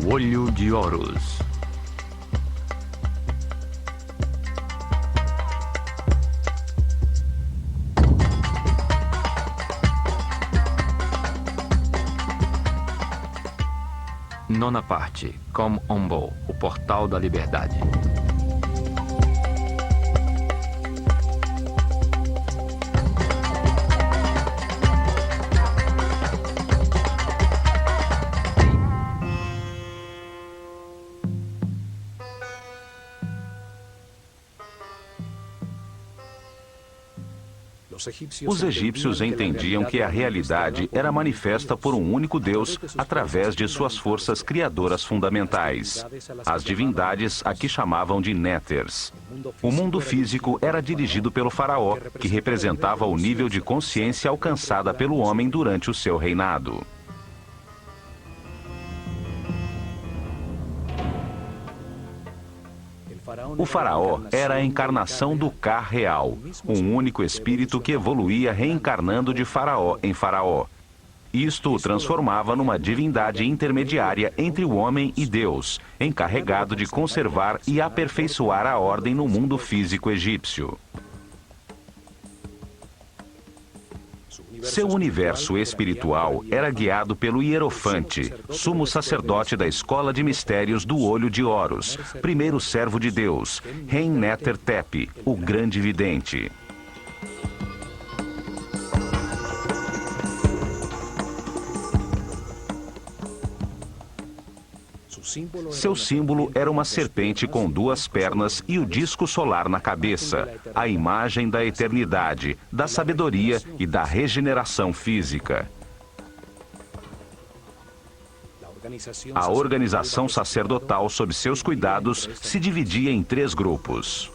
O Olho de Horus. Nona parte. Kom Ombo, o Portal da Liberdade. Os egípcios entendiam que a realidade era manifesta por um único Deus através de suas forças criadoras fundamentais. As divindades aqui chamavam de Néters. O mundo físico era dirigido pelo faraó, que representava o nível de consciência alcançada pelo homem durante o seu reinado. O faraó era a encarnação do Ka real, um único espírito que evoluía reencarnando de faraó em faraó. Isto o transformava numa divindade intermediária entre o homem e Deus, encarregado de conservar e aperfeiçoar a ordem no mundo físico egípcio. Seu universo espiritual era guiado pelo Hierofante, sumo sacerdote da escola de mistérios do Olho de Horus, primeiro servo de Deus, Rein-Neter-Tepi, o grande vidente. Seu símbolo era uma serpente com duas pernas e o disco solar na cabeça, a imagem da eternidade, da sabedoria e da regeneração física. A organização sacerdotal sob seus cuidados se dividia em 3 grupos.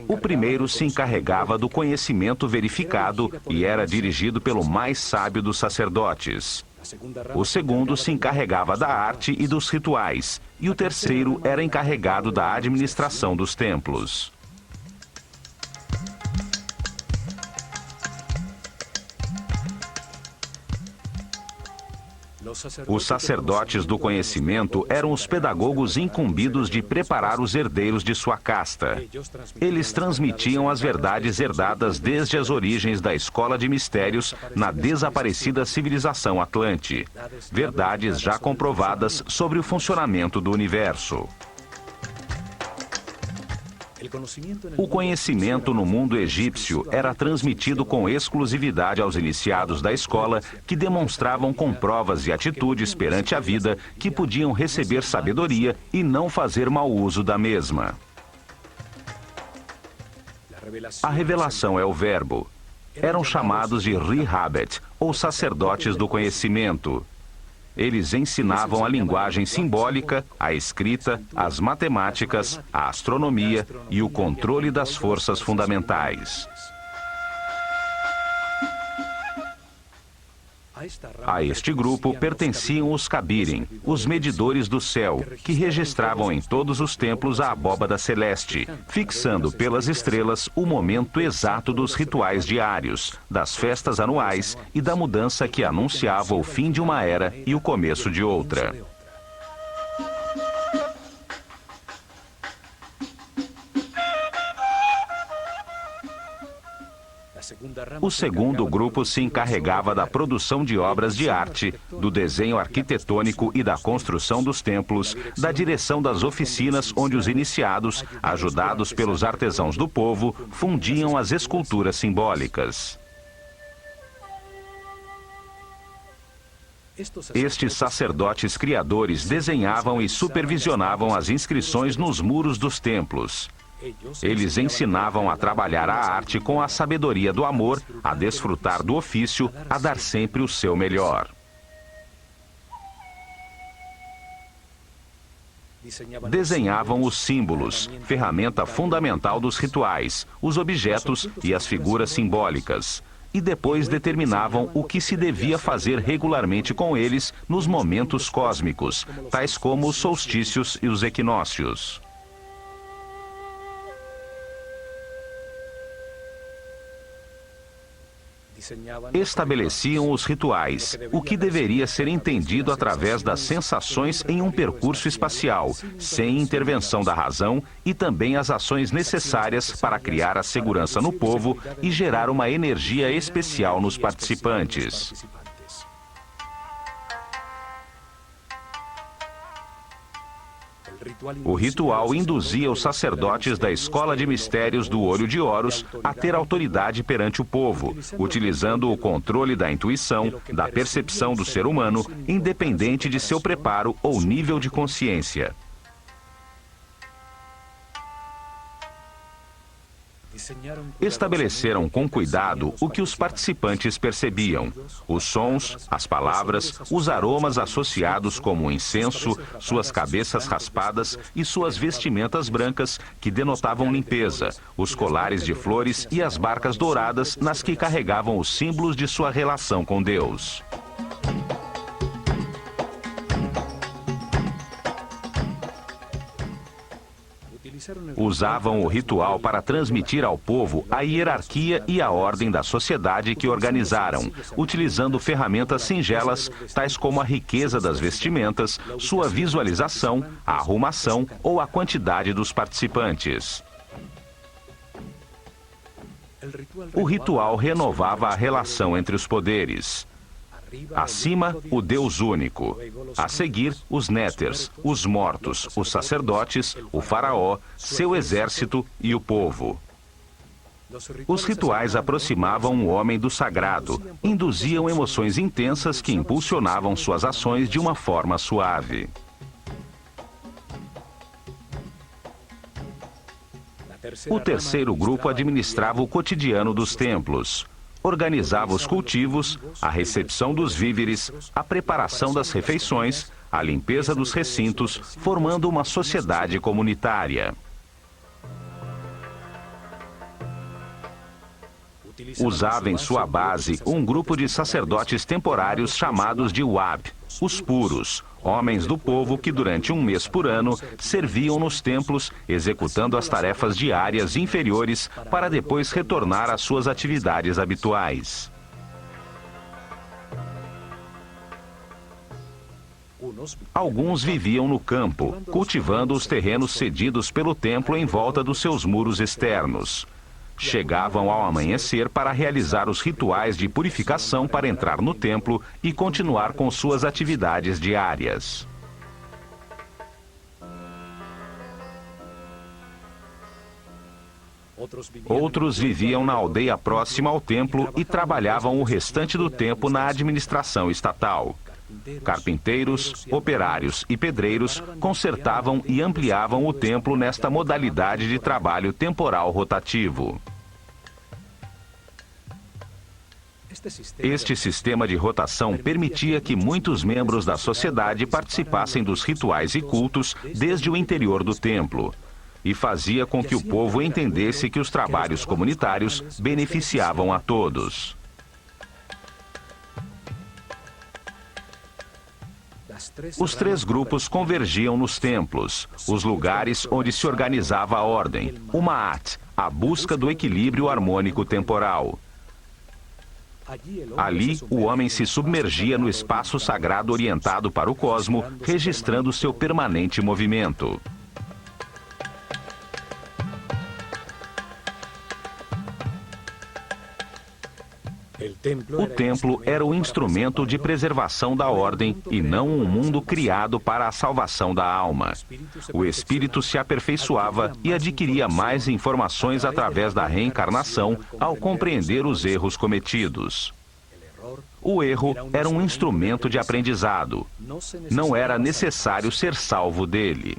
O primeiro se encarregava do conhecimento verificado e era dirigido pelo mais sábio dos sacerdotes. O segundo se encarregava da arte e dos rituais, e o terceiro era encarregado da administração dos templos. Os sacerdotes do conhecimento eram os pedagogos incumbidos de preparar os herdeiros de sua casta. Eles transmitiam as verdades herdadas desde as origens da escola de mistérios na desaparecida civilização Atlante. Verdades já comprovadas sobre o funcionamento do universo. O conhecimento no mundo egípcio era transmitido com exclusividade aos iniciados da escola, que demonstravam com provas e atitudes perante a vida que podiam receber sabedoria e não fazer mau uso da mesma. A revelação é o verbo. Eram chamados de Rihabet, ou sacerdotes do conhecimento. Eles ensinavam a linguagem simbólica, a escrita, as matemáticas, a astronomia e o controle das forças fundamentais. A este grupo pertenciam os Cabirim, os medidores do céu, que registravam em todos os templos a abóbada celeste, fixando pelas estrelas o momento exato dos rituais diários, das festas anuais e da mudança que anunciava o fim de uma era e o começo de outra. O segundo grupo se encarregava da produção de obras de arte, do desenho arquitetônico e da construção dos templos, da direção das oficinas onde os iniciados, ajudados pelos artesãos do povo, fundiam as esculturas simbólicas. Estes sacerdotes criadores desenhavam e supervisionavam as inscrições nos muros dos templos. Eles ensinavam a trabalhar a arte com a sabedoria do amor, a desfrutar do ofício, a dar sempre o seu melhor. Desenhavam os símbolos, ferramenta fundamental dos rituais, os objetos e as figuras simbólicas. E depois determinavam o que se devia fazer regularmente com eles nos momentos cósmicos, tais como os solstícios e os equinócios. Estabeleciam os rituais, o que deveria ser entendido através das sensações em um percurso espacial, sem intervenção da razão, e também as ações necessárias para criar a segurança no povo e gerar uma energia especial nos participantes. O ritual induzia os sacerdotes da escola de mistérios do Olho de Horus a ter autoridade perante o povo, utilizando o controle da intuição, da percepção do ser humano, independente de seu preparo ou nível de consciência. Estabeleceram com cuidado o que os participantes percebiam: os sons, as palavras, os aromas associados como o incenso, suas cabeças raspadas e suas vestimentas brancas que denotavam limpeza, os colares de flores e as barcas douradas nas que carregavam os símbolos de sua relação com Deus. Usavam o ritual para transmitir ao povo a hierarquia e a ordem da sociedade que organizaram, utilizando ferramentas singelas, tais como a riqueza das vestimentas, sua visualização, a arrumação ou a quantidade dos participantes. O ritual renovava a relação entre os poderes. Acima, o Deus único. A seguir, os néters, os mortos, os sacerdotes, o faraó, seu exército e o povo. Os rituais aproximavam o homem do sagrado, induziam emoções intensas que impulsionavam suas ações de uma forma suave. O terceiro grupo administrava o cotidiano dos templos. Organizava os cultivos, a recepção dos víveres, a preparação das refeições, a limpeza dos recintos, formando uma sociedade comunitária. Usava em sua base um grupo de sacerdotes temporários chamados de Wab, os puros, homens do povo que durante um mês por ano serviam nos templos, executando as tarefas diárias inferiores para depois retornar às suas atividades habituais. Alguns viviam no campo, cultivando os terrenos cedidos pelo templo em volta dos seus muros externos. Chegavam ao amanhecer para realizar os rituais de purificação para entrar no templo e continuar com suas atividades diárias. Outros viviam na aldeia próxima ao templo e trabalhavam o restante do tempo na administração estatal. Carpinteiros, operários e pedreiros consertavam e ampliavam o templo nesta modalidade de trabalho temporal rotativo. Este sistema de rotação permitia que muitos membros da sociedade participassem dos rituais e cultos desde o interior do templo, e fazia com que o povo entendesse que os trabalhos comunitários beneficiavam a todos. Os três grupos convergiam nos templos, os lugares onde se organizava a ordem, o Ma'at, a busca do equilíbrio harmônico temporal. Ali, o homem se submergia no espaço sagrado orientado para o cosmo, registrando seu permanente movimento. O templo era o instrumento de preservação da ordem e não um mundo criado para a salvação da alma. O espírito se aperfeiçoava e adquiria mais informações através da reencarnação ao compreender os erros cometidos. O erro era um instrumento de aprendizado. Não era necessário ser salvo dele.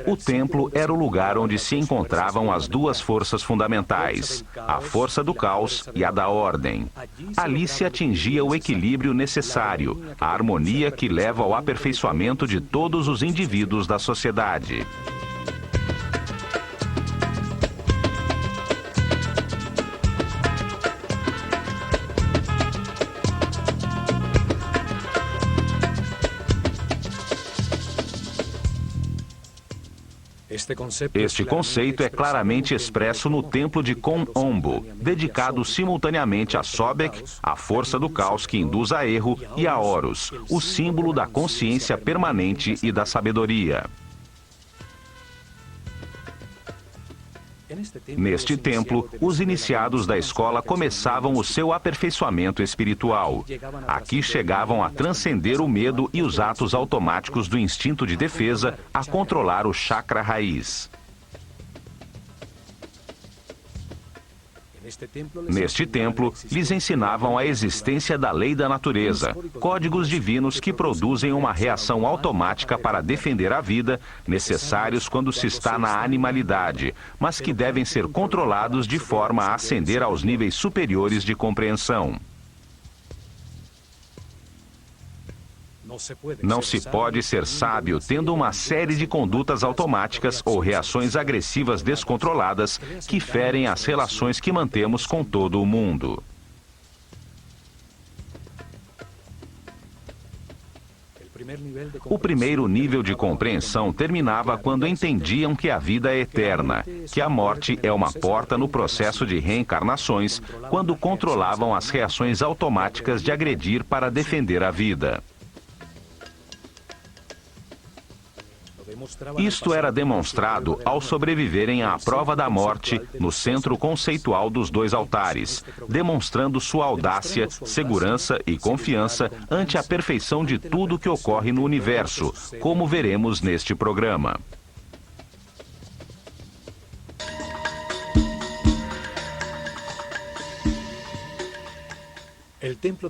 O templo era o lugar onde se encontravam as duas forças fundamentais, a força do caos e a da ordem. Ali se atingia o equilíbrio necessário, a harmonia que leva ao aperfeiçoamento de todos os indivíduos da sociedade. Este conceito é claramente expresso no templo de Kom-Ombo, dedicado simultaneamente a Sobek, a força do caos que induz a erro, e a Horus, o símbolo da consciência permanente e da sabedoria. Neste templo, os iniciados da escola começavam o seu aperfeiçoamento espiritual. Aqui chegavam a transcender o medo e os atos automáticos do instinto de defesa, a controlar o chakra raiz. Neste templo, lhes ensinavam a existência da lei da natureza, códigos divinos que produzem uma reação automática para defender a vida, necessários quando se está na animalidade, mas que devem ser controlados de forma a ascender aos níveis superiores de compreensão. Não se pode ser sábio tendo uma série de condutas automáticas ou reações agressivas descontroladas que ferem as relações que mantemos com todo o mundo. O primeiro nível de compreensão terminava quando entendiam que a vida é eterna, que a morte é uma porta no processo de reencarnações, quando controlavam as reações automáticas de agredir para defender a vida. Isto era demonstrado ao sobreviverem à prova da morte no centro conceitual dos dois altares, demonstrando sua audácia, segurança e confiança ante a perfeição de tudo que ocorre no universo, como veremos neste programa.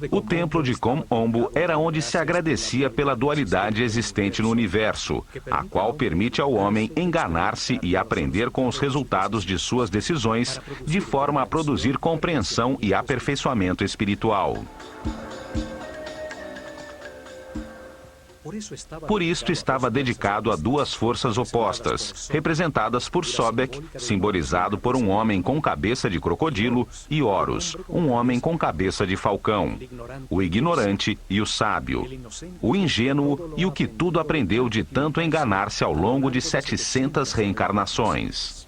O templo de Kom-Ombo era onde se agradecia pela dualidade existente no universo, a qual permite ao homem enganar-se e aprender com os resultados de suas decisões, de forma a produzir compreensão e aperfeiçoamento espiritual. Por isto estava dedicado a duas forças opostas, representadas por Sobek, simbolizado por um homem com cabeça de crocodilo, e Horus, um homem com cabeça de falcão, o ignorante e o sábio, o ingênuo e o que tudo aprendeu de tanto enganar-se ao longo de 700 reencarnações.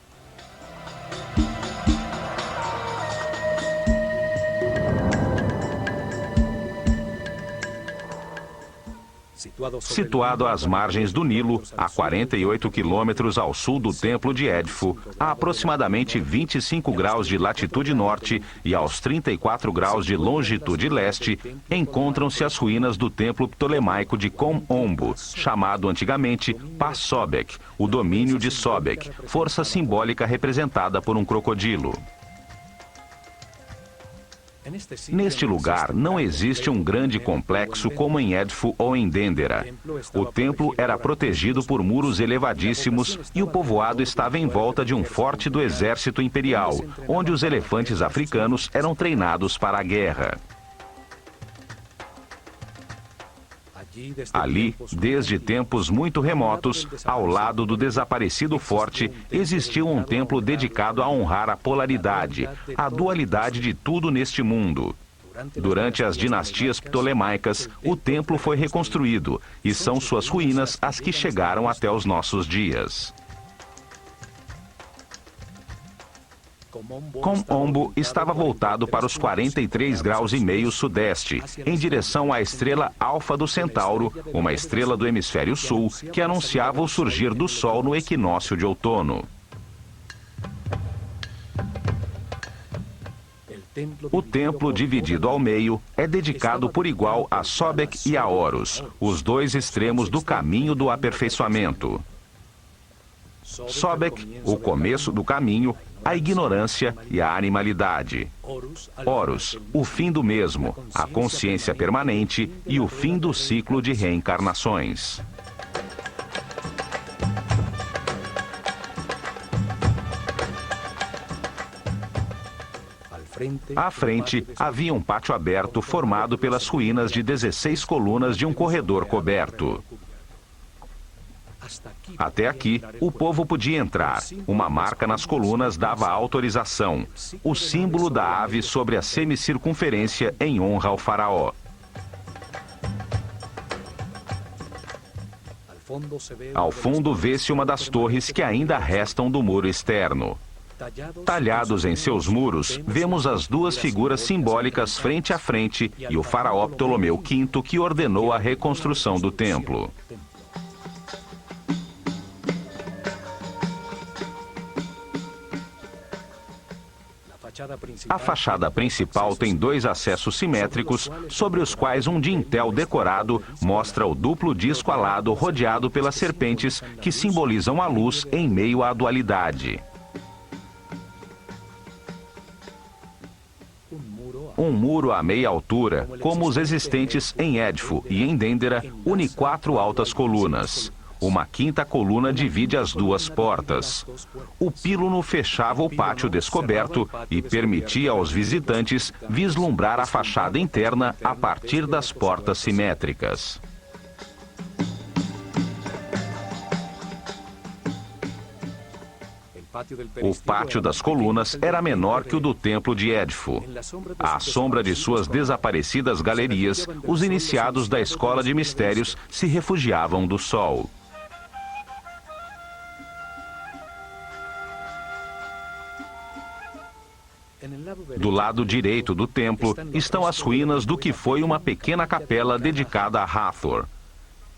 Situado às margens do Nilo, a 48 quilômetros ao sul do templo de Edfu, a aproximadamente 25 graus de latitude norte e aos 34 graus de longitude leste, encontram-se as ruínas do templo ptolemaico de Kom-Ombo, chamado antigamente Pa-Sobek, o domínio de Sobek, força simbólica representada por um crocodilo. Neste lugar não existe um grande complexo como em Edfu ou em Dendera. O templo era protegido por muros elevadíssimos e o povoado estava em volta de um forte do exército imperial, onde os elefantes africanos eram treinados para a guerra. Ali, desde tempos muito remotos, ao lado do desaparecido forte, existiu um templo dedicado a honrar a polaridade, a dualidade de tudo neste mundo. Durante as dinastias ptolemaicas, o templo foi reconstruído, e são suas ruínas as que chegaram até os nossos dias. Kom-Ombo estava voltado para os 43 graus e meio sudeste, em direção à estrela Alfa do Centauro, uma estrela do hemisfério sul, que anunciava o surgir do Sol no equinócio de outono. O templo, dividido ao meio, é dedicado por igual a Sobek e a Horus, os dois extremos do caminho do aperfeiçoamento. Sobek, o começo do caminho, a ignorância e a animalidade. Horus, o fim do mesmo, a consciência permanente e o fim do ciclo de reencarnações. À frente, havia um pátio aberto formado pelas ruínas de 16 colunas de um corredor coberto. Até aqui, o povo podia entrar. Uma marca nas colunas dava autorização, o símbolo da ave sobre a semicircunferência em honra ao faraó. Ao fundo vê-se uma das torres que ainda restam do muro externo. Talhados em seus muros, vemos as duas figuras simbólicas frente a frente e o faraó Ptolomeu V que ordenou a reconstrução do templo. A fachada principal tem dois acessos simétricos, sobre os quais um dintel decorado mostra o duplo disco alado rodeado pelas serpentes que simbolizam a luz em meio à dualidade. Um muro a meia altura, como os existentes em Édifo e em Dendera, une 4 altas colunas. Uma quinta coluna divide as duas portas. O píluno fechava o pátio descoberto e permitia aos visitantes vislumbrar a fachada interna a partir das portas simétricas. O pátio das colunas era menor que o do templo de Édifo. À sombra de suas desaparecidas galerias, os iniciados da escola de mistérios se refugiavam do sol. Do lado direito do templo estão as ruínas do que foi uma pequena capela dedicada a Hathor.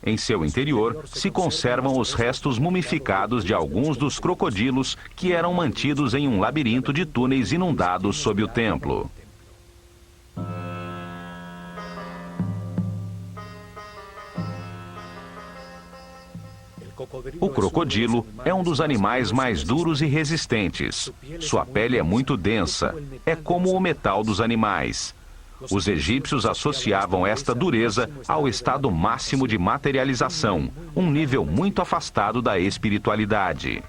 Em seu interior se conservam os restos mumificados de alguns dos crocodilos que eram mantidos em um labirinto de túneis inundados sob o templo. O crocodilo é um dos animais mais duros e resistentes. Sua pele é muito densa, é como o metal dos animais. Os egípcios associavam esta dureza ao estado máximo de materialização, um nível muito afastado da espiritualidade.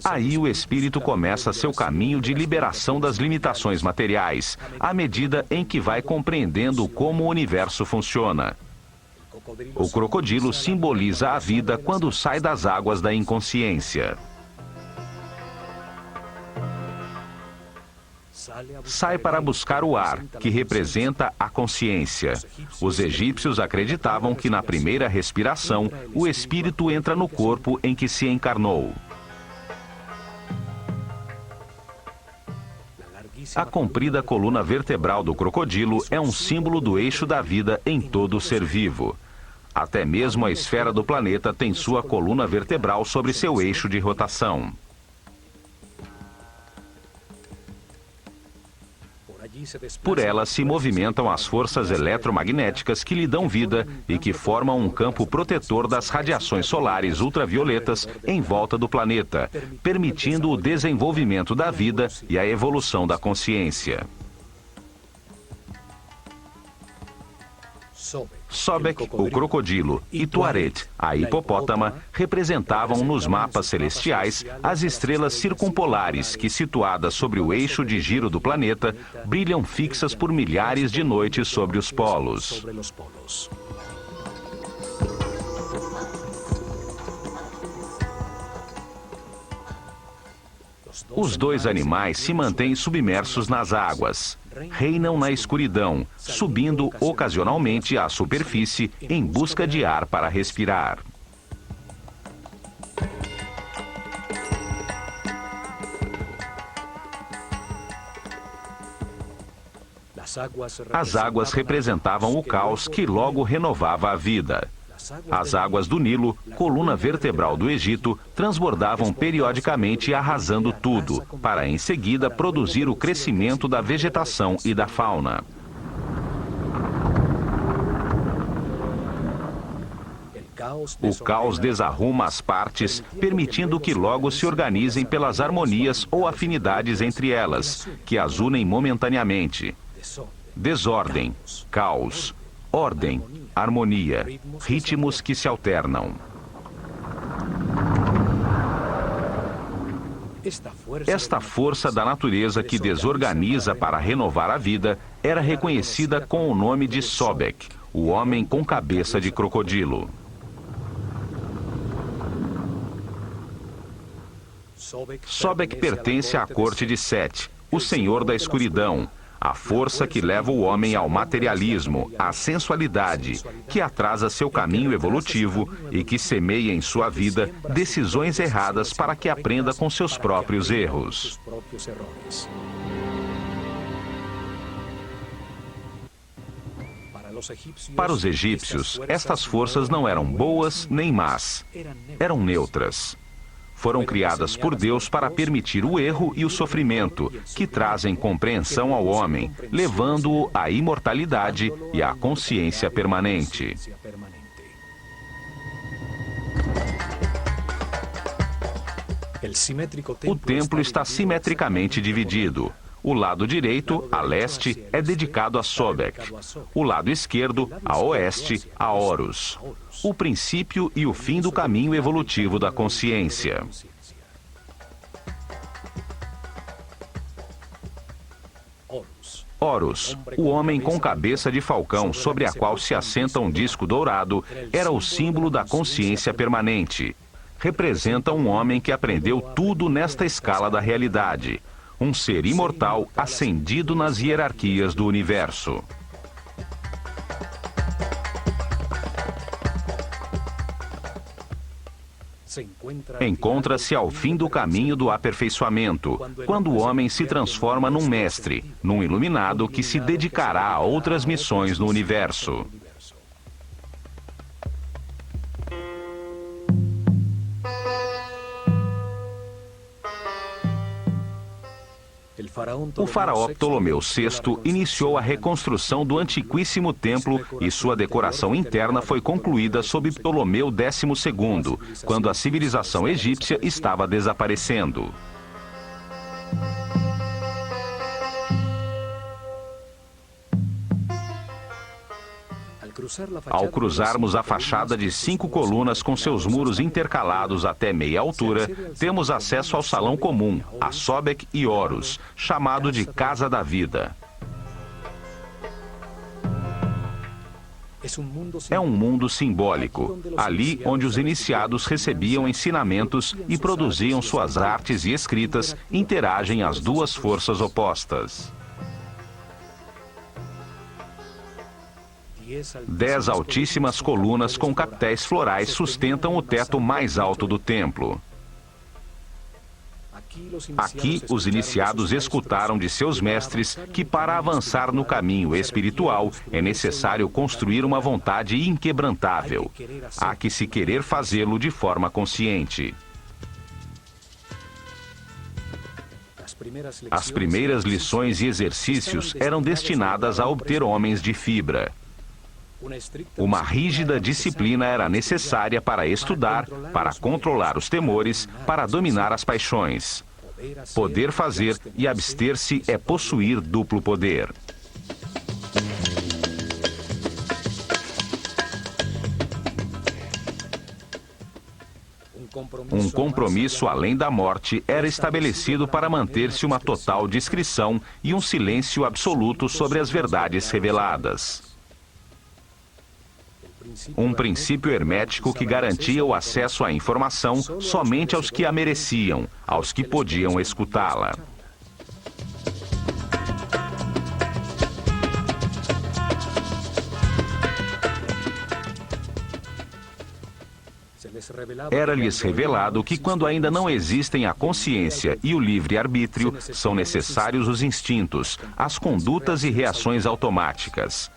Aí o espírito começa seu caminho de liberação das limitações materiais, à medida em que vai compreendendo como o universo funciona. O crocodilo simboliza a vida quando sai das águas da inconsciência. Sai para buscar o ar, que representa a consciência. Os egípcios acreditavam que na primeira respiração, o espírito entra no corpo em que se encarnou. A comprida coluna vertebral do crocodilo é um símbolo do eixo da vida em todo ser vivo. Até mesmo a esfera do planeta tem sua coluna vertebral sobre seu eixo de rotação. Por ela se movimentam as forças eletromagnéticas que lhe dão vida e que formam um campo protetor das radiações solares ultravioletas em volta do planeta, permitindo o desenvolvimento da vida e a evolução da consciência. Sobek, o crocodilo, e Tuaret, a hipopótama, representavam nos mapas celestiais as estrelas circumpolares que, situadas sobre o eixo de giro do planeta, brilham fixas por milhares de noites sobre os polos. Os dois animais se mantêm submersos nas águas. Reinam na escuridão, subindo ocasionalmente à superfície em busca de ar para respirar. As águas representavam o caos que logo renovava a vida. As águas do Nilo, coluna vertebral do Egito, transbordavam periodicamente arrasando tudo, para em seguida produzir o crescimento da vegetação e da fauna. O caos desarruma as partes, permitindo que logo se organizem pelas harmonias ou afinidades entre elas, que as unem momentaneamente. Desordem, caos, ordem, harmonia, ritmos que se alternam. Esta força da natureza que desorganiza para renovar a vida era reconhecida com o nome de Sobek, o homem com cabeça de crocodilo. Sobek pertence à corte de Set, o senhor da escuridão, a força que leva o homem ao materialismo, à sensualidade, que atrasa seu caminho evolutivo e que semeia em sua vida decisões erradas para que aprenda com seus próprios erros. Para os egípcios, estas forças não eram boas nem más, eram neutras. Foram criadas por Deus para permitir o erro e o sofrimento, que trazem compreensão ao homem, levando-o à imortalidade e à consciência permanente. O templo está simetricamente dividido. O lado direito, a leste, é dedicado a Sobek. O lado esquerdo, a oeste, a Horus. O princípio e o fim do caminho evolutivo da consciência. Horus, o homem com cabeça de falcão sobre a qual se assenta um disco dourado, era o símbolo da consciência permanente. Representa um homem que aprendeu tudo nesta escala da realidade. Um ser imortal ascendido nas hierarquias do universo. Encontra-se ao fim do caminho do aperfeiçoamento, quando o homem se transforma num mestre, num iluminado que se dedicará a outras missões no universo. O faraó Ptolomeu VI iniciou a reconstrução do antiquíssimo templo e sua decoração interna foi concluída sob Ptolomeu XII, quando a civilização egípcia estava desaparecendo. Ao cruzarmos a fachada de 5 colunas com seus muros intercalados até meia altura, temos acesso ao salão comum, a Sobek e Horus, chamado de Casa da Vida. É um mundo simbólico, ali onde os iniciados recebiam ensinamentos e produziam suas artes e escritas, interagem as duas forças opostas. 10 altíssimas colunas com capitéis florais sustentam o teto mais alto do templo. Aqui, os iniciados escutaram de seus mestres que para avançar no caminho espiritual é necessário construir uma vontade inquebrantável. Há que se querer fazê-lo de forma consciente. As primeiras lições e exercícios eram destinadas a obter homens de fibra. Uma rígida disciplina era necessária para estudar, para controlar os temores, para dominar as paixões. Poder fazer e abster-se é possuir duplo poder. Um compromisso além da morte era estabelecido para manter-se uma total discrição e um silêncio absoluto sobre as verdades reveladas. Um princípio hermético que garantia o acesso à informação somente aos que a mereciam, aos que podiam escutá-la. Era-lhes revelado que quando ainda não existem a consciência e o livre-arbítrio, são necessários os instintos, as condutas e reações automáticas.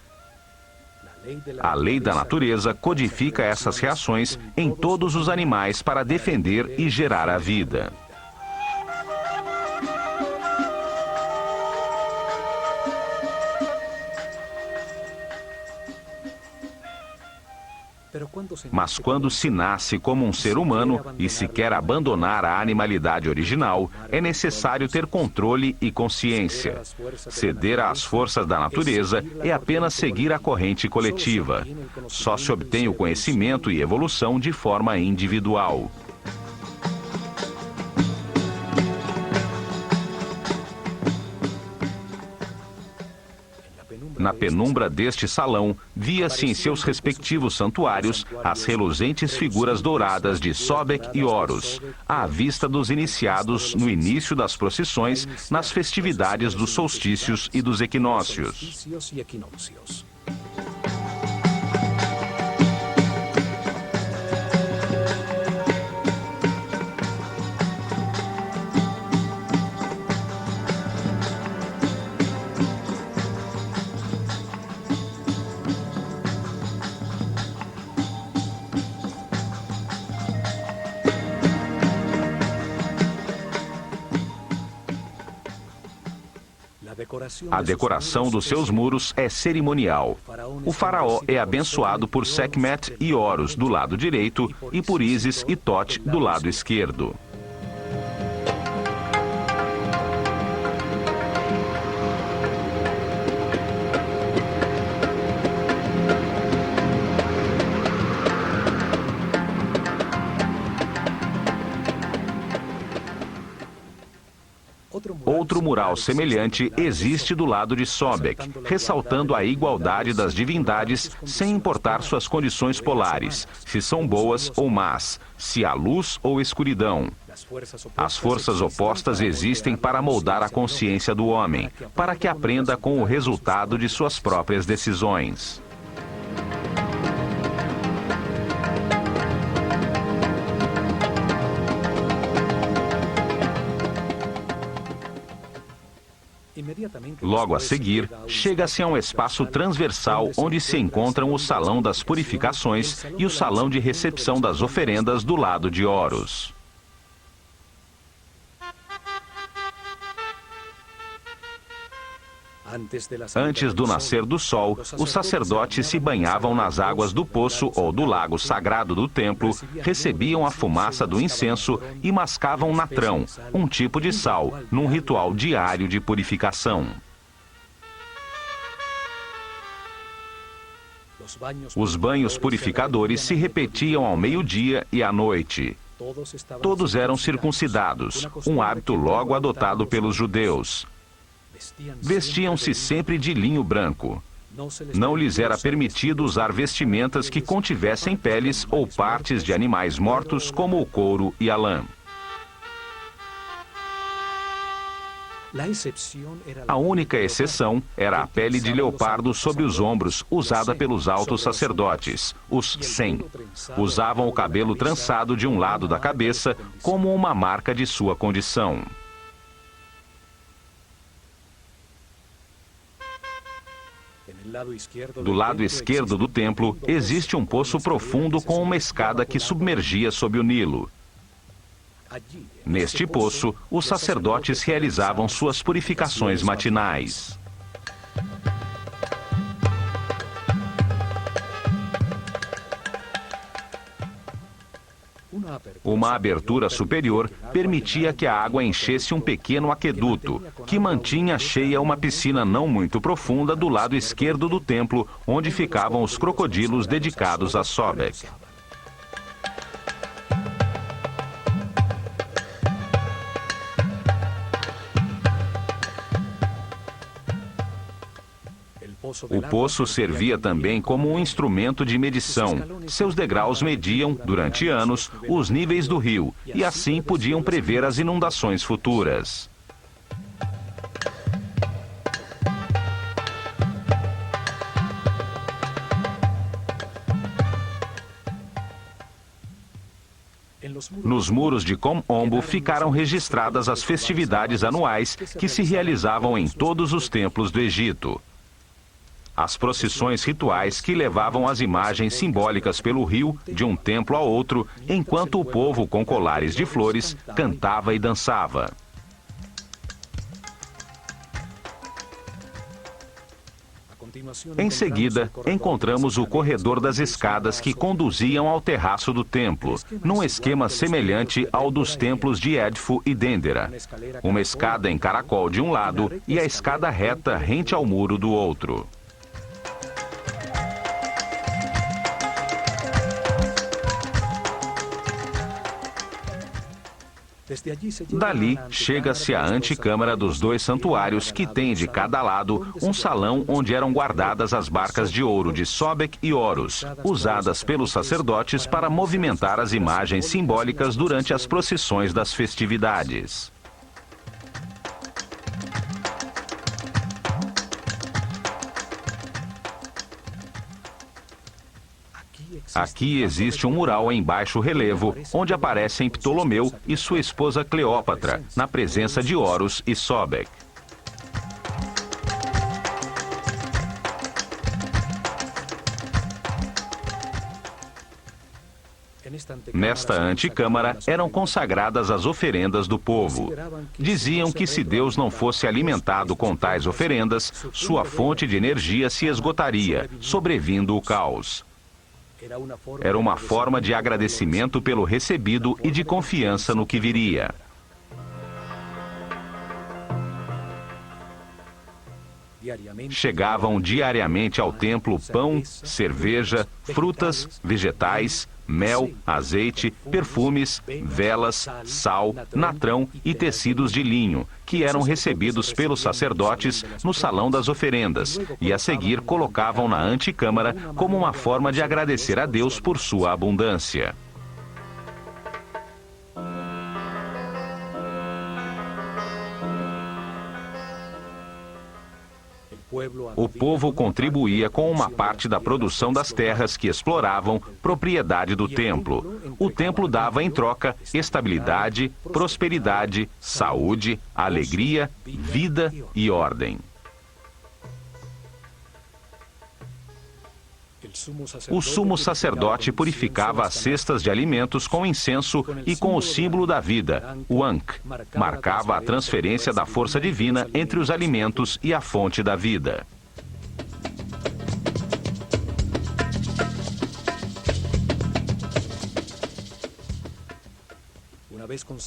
A lei da natureza codifica essas reações em todos os animais para defender e gerar a vida. Mas quando se nasce como um ser humano e se quer abandonar a animalidade original, é necessário ter controle e consciência. Ceder às forças da natureza é apenas seguir a corrente coletiva. Só se obtém o conhecimento e evolução de forma individual. Na penumbra deste salão, via-se em seus respectivos santuários as reluzentes figuras douradas de Sobek e Horus, à vista dos iniciados no início das procissões nas festividades dos solstícios e dos equinócios. A decoração dos seus muros é cerimonial. O faraó é abençoado por Sekhmet e Horus do lado direito e por Ísis e Tote do lado esquerdo. Outro mural semelhante existe do lado de Sobek, ressaltando a igualdade das divindades sem importar suas condições polares, se são boas ou más, se há luz ou escuridão. As forças opostas existem para moldar a consciência do homem, para que aprenda com o resultado de suas próprias decisões. Logo a seguir, chega-se a um espaço transversal onde se encontram o Salão das Purificações e o Salão de Recepção das Oferendas do lado de Horus. Antes do nascer do sol, os sacerdotes se banhavam nas águas do poço ou do lago sagrado do templo, recebiam a fumaça do incenso e mascavam natrão, um tipo de sal, num ritual diário de purificação. Os banhos purificadores se repetiam ao meio-dia e à noite. Todos eram circuncidados, um hábito logo adotado pelos judeus. Vestiam-se sempre de linho branco. Não lhes era permitido usar vestimentas que contivessem peles ou partes de animais mortos, como o couro e a lã. A única exceção era a pele de leopardo sob os ombros, usada pelos altos sacerdotes, os Sen. Usavam o cabelo trançado de um lado da cabeça, como uma marca de sua condição. Do lado esquerdo do templo, existe um poço profundo com uma escada que submergia sob o Nilo. Neste poço, os sacerdotes realizavam suas purificações matinais. Uma abertura superior permitia que a água enchesse um pequeno aqueduto, que mantinha cheia uma piscina não muito profunda do lado esquerdo do templo, onde ficavam os crocodilos dedicados a Sobek. O poço servia também como um instrumento de medição. Seus degraus mediam, durante anos, os níveis do rio e assim podiam prever as inundações futuras. Nos muros de Kom Ombo ficaram registradas as festividades anuais que se realizavam em todos os templos do Egito. As procissões rituais que levavam as imagens simbólicas pelo rio, de um templo a outro, enquanto o povo com colares de flores cantava e dançava. Em seguida, encontramos o corredor das escadas que conduziam ao terraço do templo, num esquema semelhante ao dos templos de Edfu e Dendera. Uma escada em caracol de um lado e a escada reta rente ao muro do outro. Dali, chega-se à antecâmara dos dois santuários, que tem de cada lado um salão onde eram guardadas as barcas de ouro de Sobek e Horus, usadas pelos sacerdotes para movimentar as imagens simbólicas durante as procissões das festividades. Aqui existe um mural em baixo relevo, onde aparecem Ptolomeu e sua esposa Cleópatra, na presença de Horus e Sobek. Nesta antecâmara eram consagradas as oferendas do povo. Diziam que se Deus não fosse alimentado com tais oferendas, sua fonte de energia se esgotaria, sobrevindo o caos. Era uma forma de agradecimento pelo recebido e de confiança no que viria. Chegavam diariamente ao templo pão, cerveja, frutas, vegetais, mel, azeite, perfumes, velas, sal, natrão e tecidos de linho, que eram recebidos pelos sacerdotes no salão das oferendas e a seguir colocavam na antecâmara como uma forma de agradecer a Deus por sua abundância. O povo contribuía com uma parte da produção das terras que exploravam, propriedade do templo. O templo dava em troca estabilidade, prosperidade, saúde, alegria, vida e ordem. O sumo sacerdote purificava as cestas de alimentos com incenso e com o símbolo da vida, o Ankh. Marcava a transferência da força divina entre os alimentos e a fonte da vida.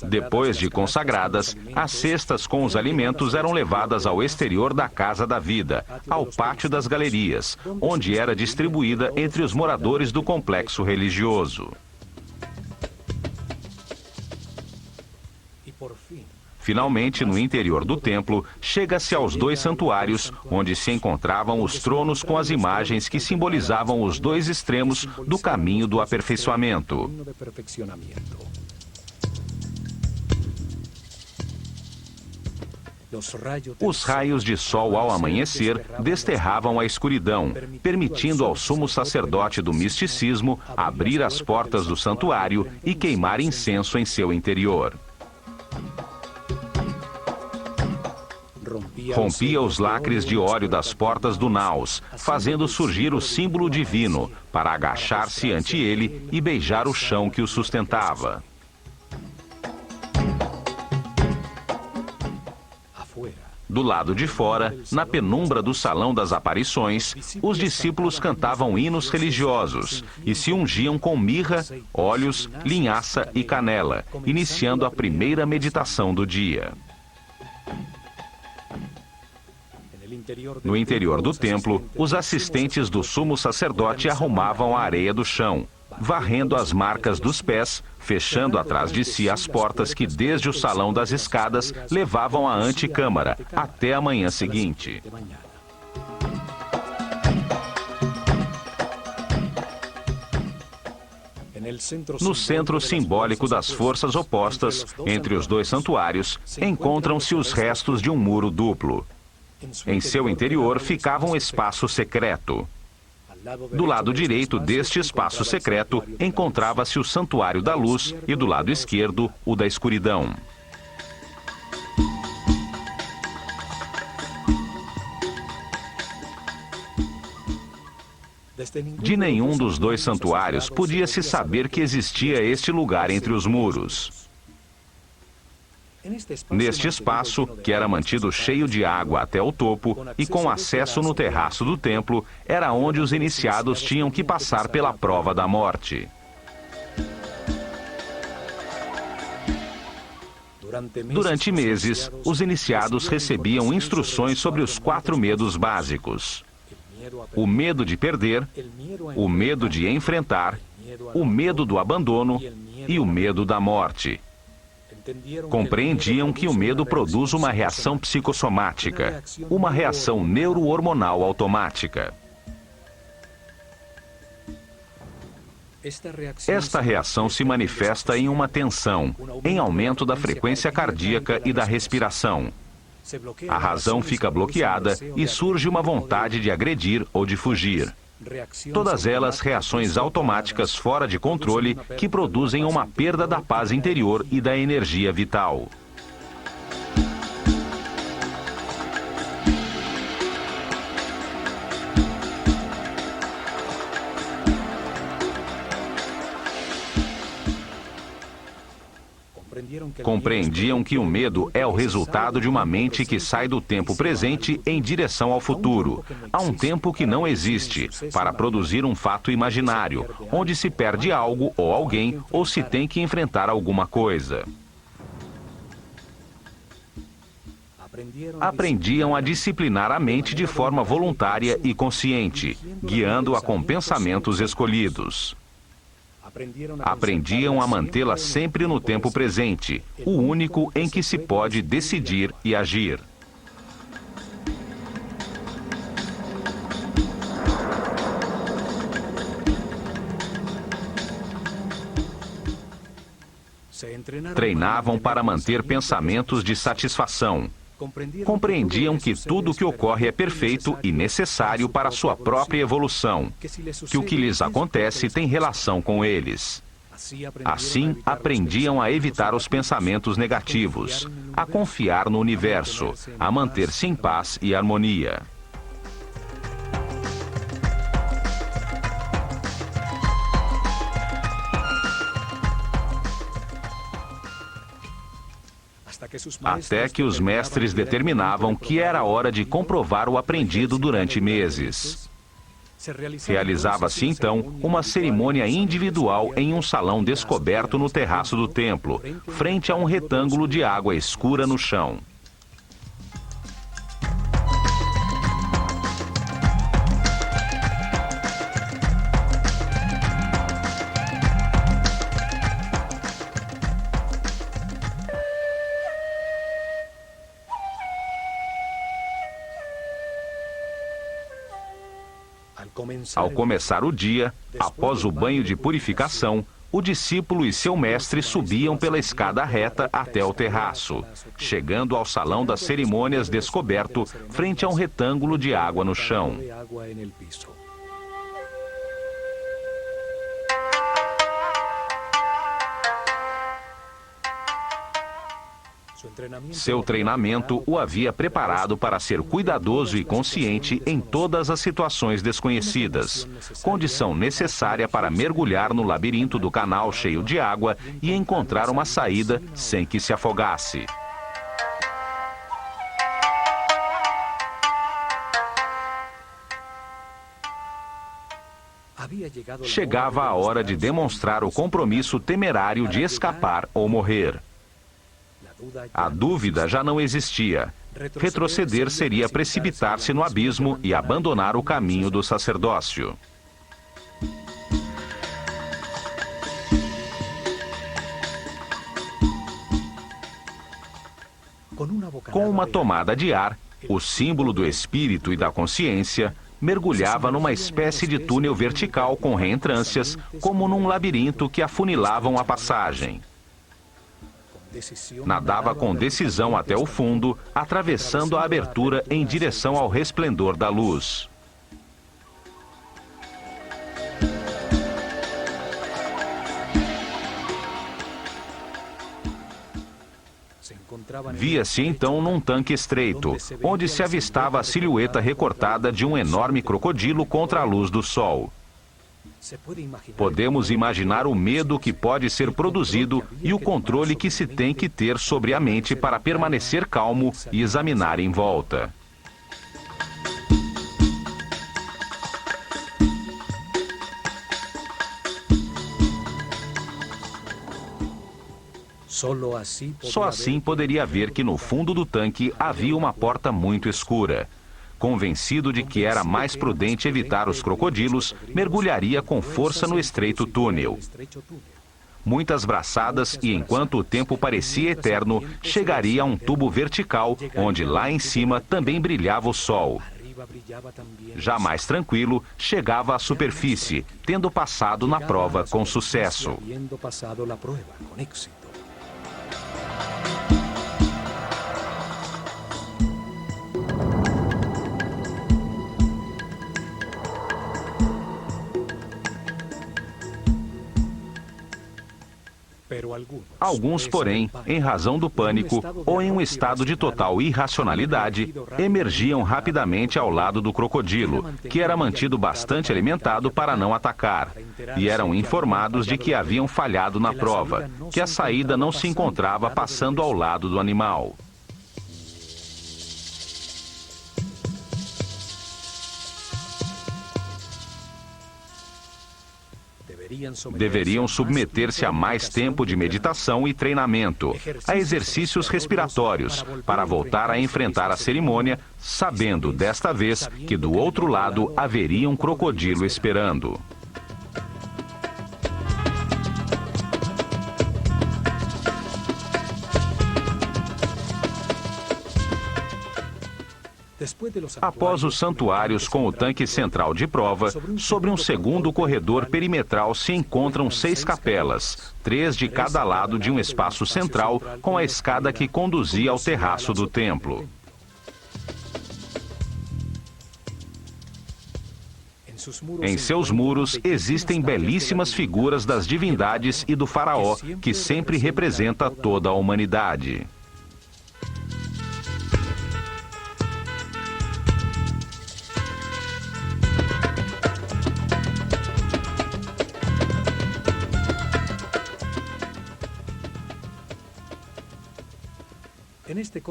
Depois de consagradas, as cestas com os alimentos eram levadas ao exterior da Casa da Vida, ao pátio das galerias, onde era distribuída entre os moradores do complexo religioso. Finalmente, no interior do templo, chega-se aos dois santuários, onde se encontravam os tronos com as imagens que simbolizavam os dois extremos do caminho do aperfeiçoamento. Os raios de sol ao amanhecer desterravam a escuridão, permitindo ao sumo sacerdote do misticismo abrir as portas do santuário e queimar incenso em seu interior. Rompia os lacres de óleo das portas do naos, fazendo surgir o símbolo divino, para agachar-se ante ele e beijar o chão que o sustentava. Do lado de fora, na penumbra do Salão das Aparições, os discípulos cantavam hinos religiosos e se ungiam com mirra, óleos, linhaça e canela, iniciando a primeira meditação do dia. No interior do templo, os assistentes do sumo sacerdote arrumavam a areia do chão, varrendo as marcas dos pés, fechando atrás de si as portas que desde o salão das escadas levavam à antecâmara até a manhã seguinte. No centro simbólico das forças opostas, entre os dois santuários, encontram-se os restos de um muro duplo. Em seu interior ficava um espaço secreto. Do lado direito deste espaço secreto, encontrava-se o Santuário da Luz e do lado esquerdo, o da Escuridão. De nenhum dos dois santuários podia-se saber que existia este lugar entre os muros. Neste espaço, que era mantido cheio de água até o topo e com acesso no terraço do templo, era onde os iniciados tinham que passar pela prova da morte. Durante meses, os iniciados recebiam instruções sobre os 4 medos básicos: o medo de perder, o medo de enfrentar, o medo do abandono e o medo da morte. Compreendiam que o medo produz uma reação psicossomática, uma reação neurohormonal automática. Esta reação se manifesta em uma tensão, em aumento da frequência cardíaca e da respiração. A razão fica bloqueada e surge uma vontade de agredir ou de fugir. Todas elas reações automáticas fora de controle que produzem uma perda da paz interior e da energia vital. Compreendiam que o medo é o resultado de uma mente que sai do tempo presente em direção ao futuro, a um tempo que não existe, para produzir um fato imaginário, onde se perde algo ou alguém ou se tem que enfrentar alguma coisa. Aprendiam a disciplinar a mente de forma voluntária e consciente, guiando-a com pensamentos escolhidos. Aprendiam a mantê-la sempre no tempo presente, o único em que se pode decidir e agir. Treinavam para manter pensamentos de satisfação. Compreendiam que tudo o que ocorre é perfeito e necessário para sua própria evolução, que o que lhes acontece tem relação com eles. Assim, aprendiam a evitar os pensamentos negativos, a confiar no universo, a manter-se em paz e harmonia. Até que os mestres determinavam que era hora de comprovar o aprendido durante meses. Realizava-se então uma cerimônia individual em um salão descoberto no terraço do templo, frente a um retângulo de água escura no chão. Ao começar o dia, após o banho de purificação, o discípulo e seu mestre subiam pela escada reta até o terraço, chegando ao salão das cerimônias descoberto, frente a um retângulo de água no chão. Seu treinamento o havia preparado para ser cuidadoso e consciente em todas as situações desconhecidas, condição necessária para mergulhar no labirinto do canal cheio de água e encontrar uma saída sem que se afogasse. Chegava a hora de demonstrar o compromisso temerário de escapar ou morrer. A dúvida já não existia. Retroceder seria precipitar-se no abismo e abandonar o caminho do sacerdócio. Com uma tomada de ar, o símbolo do espírito e da consciência mergulhava numa espécie de túnel vertical com reentrâncias, como num labirinto que afunilavam a passagem. Nadava com decisão até o fundo, atravessando a abertura em direção ao resplendor da luz. Via-se então num tanque estreito, onde se avistava a silhueta recortada de um enorme crocodilo contra a luz do sol. Podemos imaginar o medo que pode ser produzido e o controle que se tem que ter sobre a mente para permanecer calmo e examinar em volta. Só assim poderia ver que no fundo do tanque havia uma porta muito escura. Convencido de que era mais prudente evitar os crocodilos, mergulharia com força no estreito túnel. muitas braçadas e, enquanto o tempo parecia eterno, chegaria a um tubo vertical, onde lá em cima também brilhava o sol. Já mais tranquilo, chegava à superfície, tendo passado na prova com sucesso. Alguns, porém, em razão do pânico ou em um estado de total irracionalidade, emergiam rapidamente ao lado do crocodilo, que era mantido bastante alimentado para não atacar, e eram informados de que haviam falhado na prova, que a saída não se encontrava passando ao lado do animal. Deveriam submeter-se a mais tempo de meditação e treinamento, a exercícios respiratórios, para voltar a enfrentar a cerimônia, sabendo desta vez que do outro lado haveria um crocodilo esperando. Após os santuários com o tanque central de prova, sobre um segundo corredor perimetral se encontram 6 capelas, 3 de cada lado de um espaço central, com a escada que conduzia ao terraço do templo. Em seus muros existem belíssimas figuras das divindades e do faraó, que sempre representa toda a humanidade.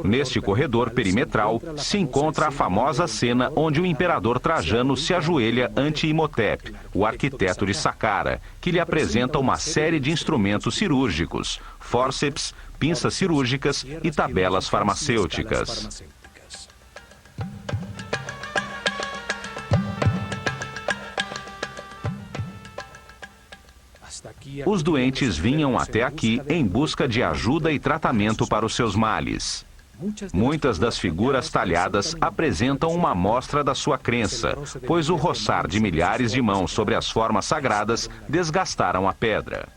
Neste corredor perimetral se encontra a famosa cena onde o imperador Trajano se ajoelha ante Imhotep, o arquiteto de Saqqara, que lhe apresenta uma série de instrumentos cirúrgicos, fórceps, pinças cirúrgicas e tabelas farmacêuticas. Os doentes vinham até aqui em busca de ajuda e tratamento para os seus males. Muitas das figuras talhadas apresentam uma amostra da sua crença, pois o roçar de milhares de mãos sobre as formas sagradas desgastaram a pedra.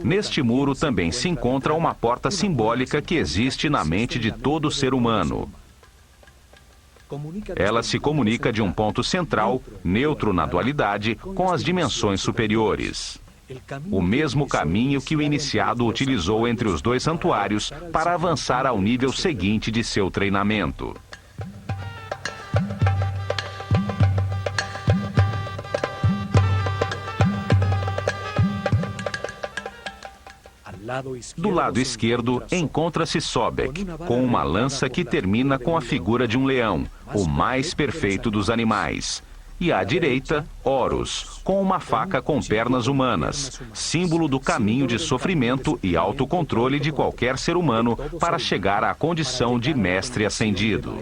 Neste muro também se encontra uma porta simbólica que existe na mente de todo ser humano. Ela se comunica de um ponto central, neutro na dualidade, com as dimensões superiores. O mesmo caminho que o iniciado utilizou entre os 2 santuários para avançar ao nível seguinte de seu treinamento. Do lado esquerdo encontra-se Sobek, com uma lança que termina com a figura de um leão, o mais perfeito dos animais. E à direita, Horus, com uma faca com pernas humanas, símbolo do caminho de sofrimento e autocontrole de qualquer ser humano para chegar à condição de mestre ascendido.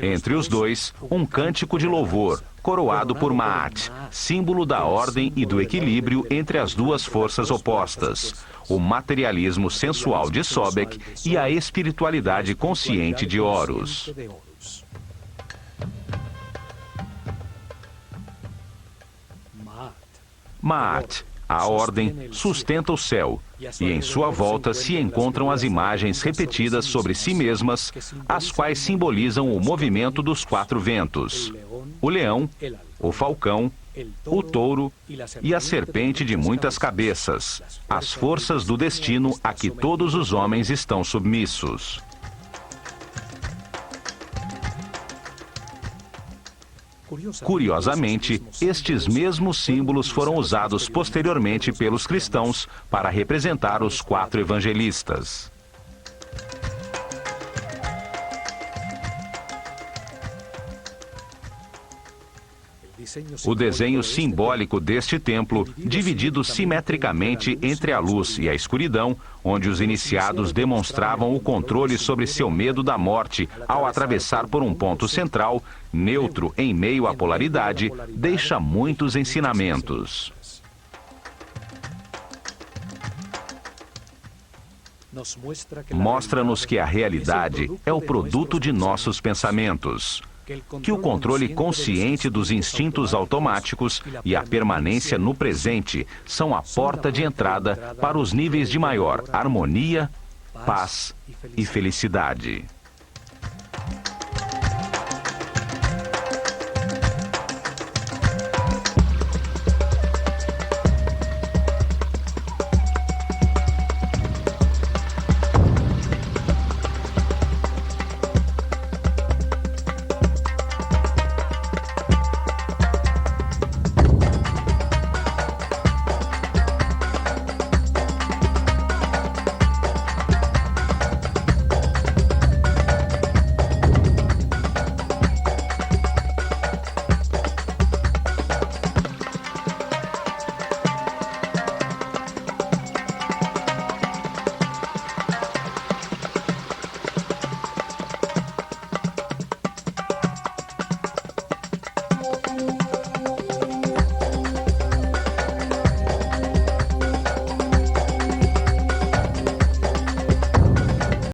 Entre os dois, um cântico de louvor, coroado por Maat, símbolo da ordem e do equilíbrio entre as duas forças opostas, o materialismo sensual de Sobek e a espiritualidade consciente de Horus. Maat, a ordem, sustenta o céu, e em sua volta se encontram as imagens repetidas sobre si mesmas, as quais simbolizam o movimento dos 4 ventos: o leão, o falcão, o touro e a serpente de muitas cabeças, as forças do destino a que todos os homens estão submissos. Curiosamente, estes mesmos símbolos foram usados posteriormente pelos cristãos para representar os 4 evangelistas. O desenho simbólico deste templo, dividido simetricamente entre a luz e a escuridão, onde os iniciados demonstravam o controle sobre seu medo da morte ao atravessar por um ponto central, neutro em meio à polaridade, deixa muitos ensinamentos. Mostra-nos que a realidade é o produto de nossos pensamentos, que o controle consciente dos instintos automáticos e a permanência no presente são a porta de entrada para os níveis de maior harmonia, paz e felicidade.